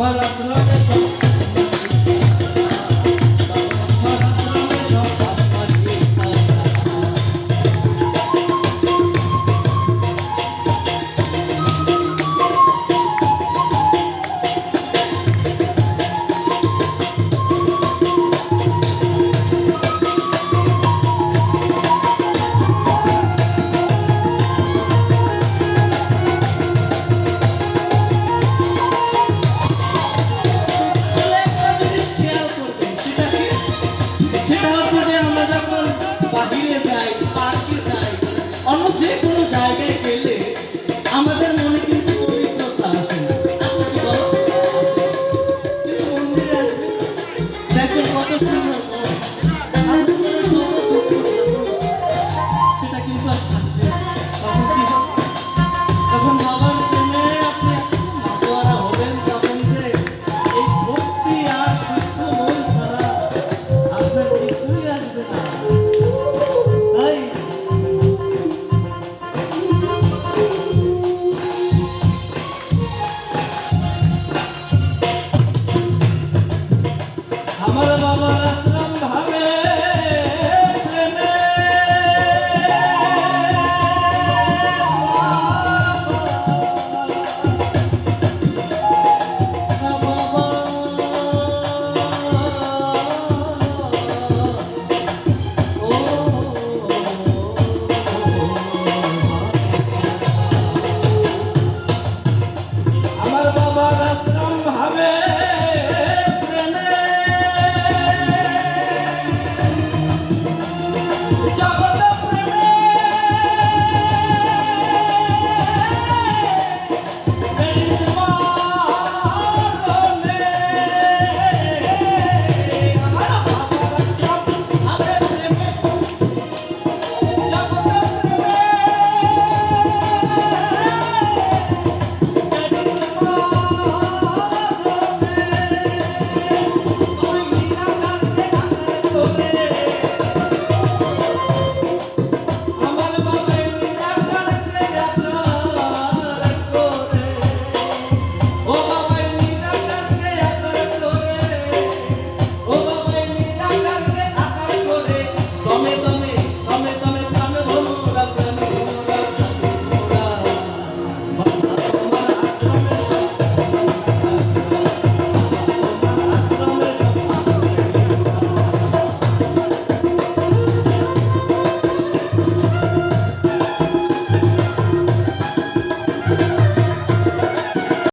বাবার আশ্রমে সব বাবার আশ্রমে সব বাবারই তারা। আসলে একটা জিনিস খেয়াল করবেন, সেটা কি? সেটা হচ্ছে যে আমরা যখন বাহিরে যাই, পার্কে যাই, অন্য যে কোনো জায়গায় গেলে আমাদের মনে কিন্তু পবিত্রতা আসে না। আসে কি বলো? আসে। কিন্তু মন্দিরে আসবে, দেখবেন কত সুন্দর মন। আর মনে সব দুঃখ সেটা কিন্তু আর থাকবে না। তখন কি হবে? তখন বাবার প্রেমে আপনি মাতোয়ারা হবেন, তখন যে এই ভক্তি আর শুদ্ধ মন ছাড়া আপনার কিছুই আসবে না। তাই আমার বাবার আশ্রম ভাবে প্রেমে আমার